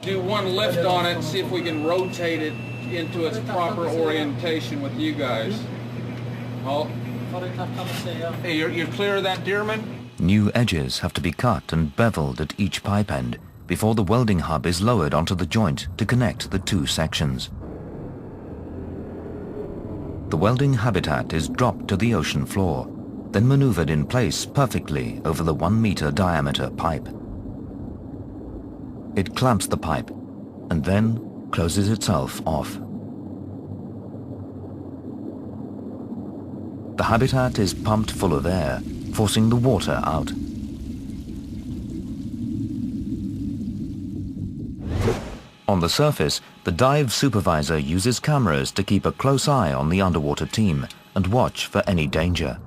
Do one lift on it and see if we can rotate it into its proper orientation with you guys. Oh. Hey, you're clear of that, Dearman? New edges have to be cut and beveled at each pipe end before the welding hub is lowered onto the joint to connect the two sections. The welding habitat is dropped to the ocean floor, then maneuvered in place perfectly over the 1 meter diameter pipe. It clamps the pipe and then closes itself off. The habitat is pumped full of air, forcing the water out. On the surface, the dive supervisor uses cameras to keep a close eye on the underwater team and watch for any danger.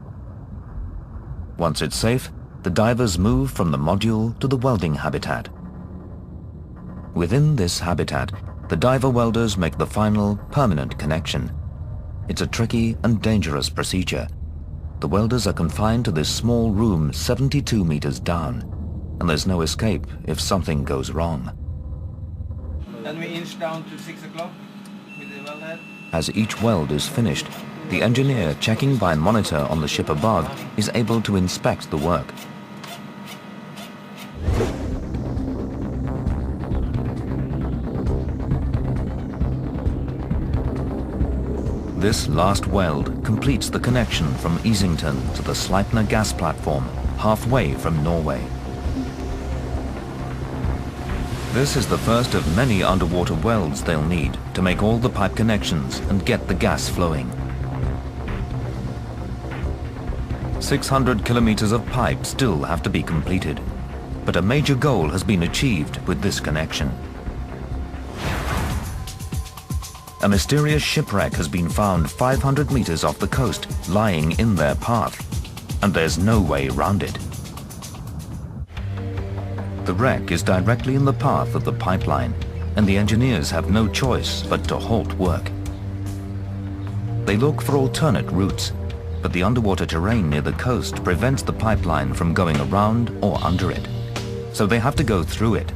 Once it's safe, the divers move from the module to the welding habitat. Within this habitat, the diver welders make the final permanent connection. It's a tricky and dangerous procedure. The welders are confined to this small room 72 meters down, and there's no escape if something goes wrong. Then we inch down to 6 o'clock with the weld head. As each weld is finished, the engineer checking by monitor on the ship above is able to inspect the work. This last weld completes the connection from Easington to the Sleipner gas platform, halfway from Norway. This is the first of many underwater welds they'll need to make all the pipe connections and get the gas flowing. 600 kilometers of pipe still have to be completed, but a major goal has been achieved with this connection. A mysterious shipwreck has been found 500 meters off the coast, lying in their path, and there's no way around it. The wreck is directly in the path of the pipeline, and the engineers have no choice but to halt work. They look for alternate routes, but the underwater terrain near the coast prevents the pipeline from going around or under it. So they have to go through it.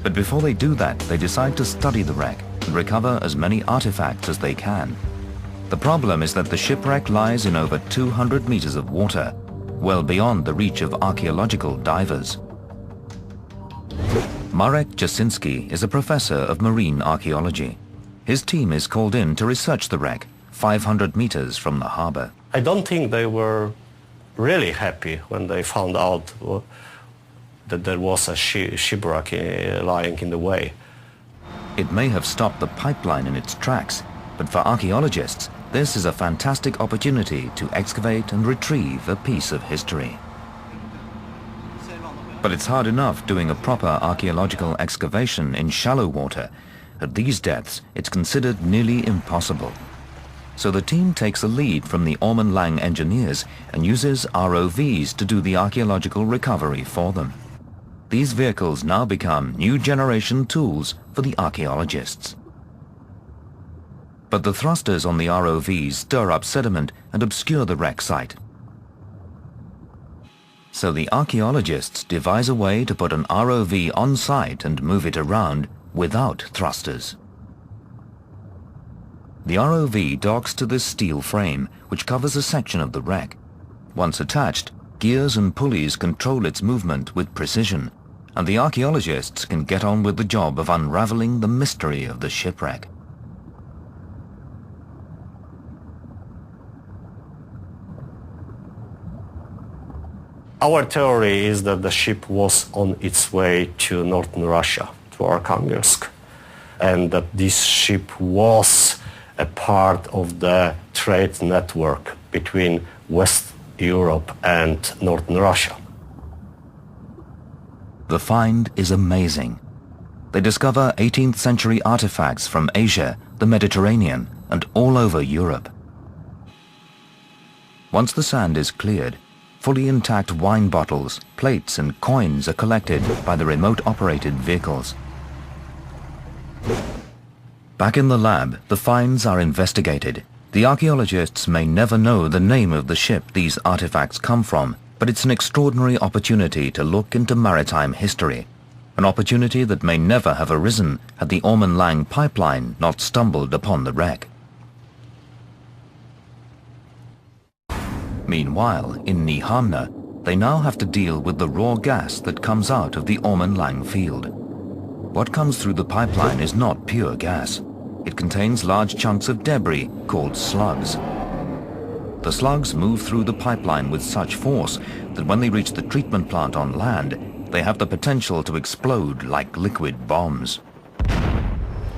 But before they do that, they decide to study the wreck and recover as many artifacts as they can. The problem is that the shipwreck lies in over 200 meters of water, well beyond the reach of archaeological divers. Marek Jasinski is a professor of marine archaeology. His team is called in to research the wreck 500 meters from the harbor. I don't think they were really happy when they found out that there was a shipwreck lying in the way. It may have stopped the pipeline in its tracks, but for archaeologists, this is a fantastic opportunity to excavate and retrieve a piece of history. But it's hard enough doing a proper archaeological excavation in shallow water. At these depths, it's considered nearly impossible. So the team takes a lead from the Ormen Lange engineers and uses ROVs to do the archaeological recovery for them. These vehicles now become new generation tools for the archaeologists. But the thrusters on the ROVs stir up sediment and obscure the wreck site. So the archaeologists devise a way to put an ROV on site and move it around without thrusters. The ROV docks to this steel frame, which covers a section of the wreck. Once attached, gears and pulleys control its movement with precision, and the archaeologists can get on with the job of unraveling the mystery of the shipwreck. Our theory is that the ship was on its way to northern Russia, to Arkhangelsk, and that this ship was a part of the trade network between West Europe and northern Russia. The find is amazing. They discover 18th century artifacts from Asia, the Mediterranean, and all over Europe. Once the sand is cleared, fully intact wine bottles, plates and coins are collected by the remote-operated vehicles. Back in the lab, the finds are investigated. The archaeologists may never know the name of the ship these artifacts come from, but it's an extraordinary opportunity to look into maritime history. an opportunity that may never have arisen had the Ormen Lange pipeline not stumbled upon the wreck. Meanwhile, in Nyhamna, they now have to deal with the raw gas that comes out of the Ormen Lange field. What comes through the pipeline is not pure gas. It contains large chunks of debris called slugs. The slugs move through the pipeline with such force that when they reach the treatment plant on land, they have the potential to explode like liquid bombs.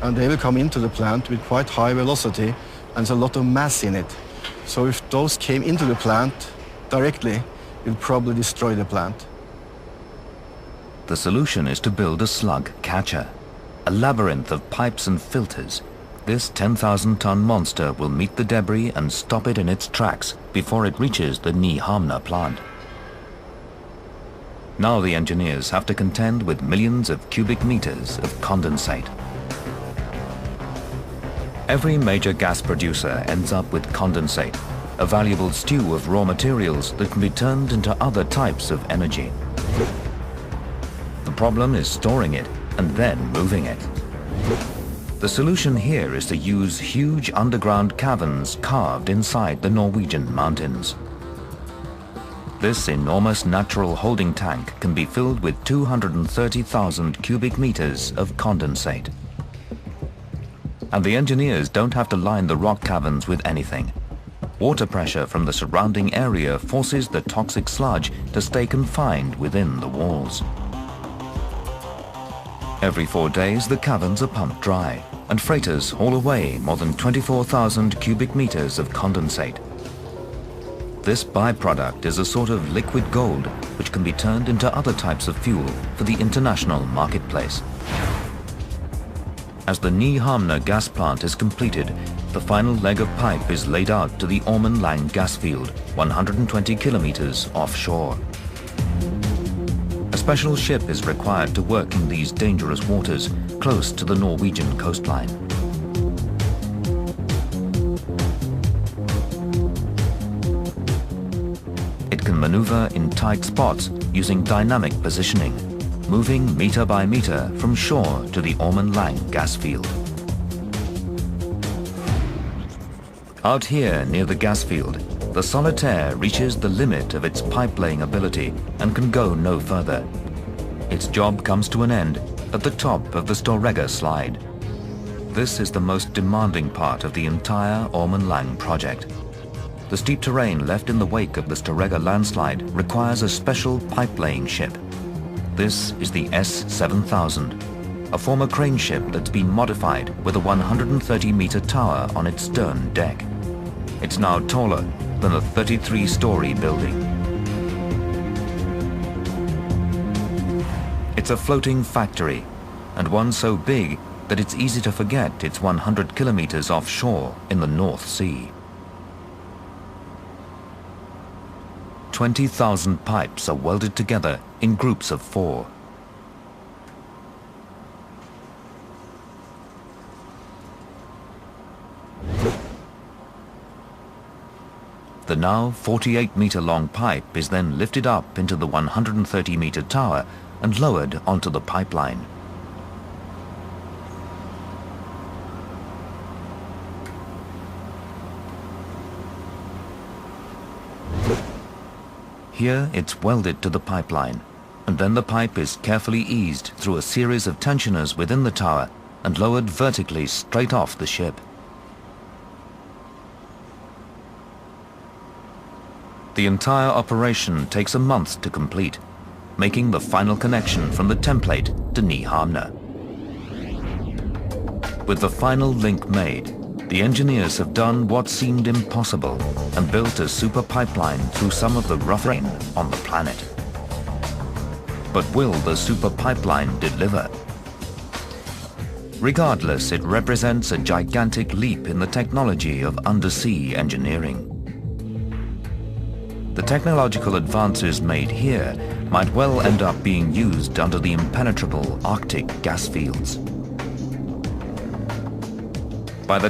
And they will come into the plant with quite high velocity, and there's a lot of mass in it. So if those came into the plant directly, it would probably destroy the plant. The solution is to build a slug catcher, a labyrinth of pipes and filters. This 10,000-ton monster will meet the debris and stop it in its tracks before it reaches the Nyhamna plant. Now the engineers have to contend with millions of cubic meters of condensate. Every major gas producer ends up with condensate, a valuable stew of raw materials that can be turned into other types of energy. The problem is storing it and then moving it. The solution here is to use huge underground caverns carved inside the Norwegian mountains. This enormous natural holding tank can be filled with 230,000 cubic meters of condensate. And the engineers don't have to line the rock caverns with anything. Water pressure from the surrounding area forces the toxic sludge to stay confined within the walls. Every 4 days, the caverns are pumped dry, and freighters haul away more than 24,000 cubic meters of condensate. This byproduct is a sort of liquid gold which can be turned into other types of fuel for the international marketplace. As the Nyhamna gas plant is completed, the final leg of pipe is laid out to the Ormen Lange gas field, 120 kilometers offshore. A special ship is required to work in these dangerous waters close to the Norwegian coastline. It can maneuver in tight spots using dynamic positioning, moving meter by meter from shore to the Ormen Lange gas field. Out here near the gas field, the Solitaire reaches the limit of its pipe-laying ability and can go no further. Its job comes to an end at the top of the Storegga slide. This is the most demanding part of the entire Ormen Lange project. The steep terrain left in the wake of the Storegga landslide requires a special pipe-laying ship. This is the S7000, a former crane ship that's been modified with a 130-meter tower on its stern deck. It's now taller than a 33-story building. It's a floating factory, and one so big that it's easy to forget it's 100 kilometers offshore in the North Sea. 20,000 pipes are welded together in groups of 4. The now 48-meter-long pipe is then lifted up into the 130-meter tower and lowered onto the pipeline. Here it's welded to the pipeline, and then the pipe is carefully eased through a series of tensioners within the tower and lowered vertically straight off the ship. The entire operation takes a month to complete, making the final connection from the template to Nyhamna. With the final link made, the engineers have done what seemed impossible and built a super pipeline through some of the rough terrain on the planet. But will the super pipeline deliver? Regardless, it represents a gigantic leap in the technology of undersea engineering. The technological advances made here might well end up being used under the impenetrable Arctic gas fields. By the time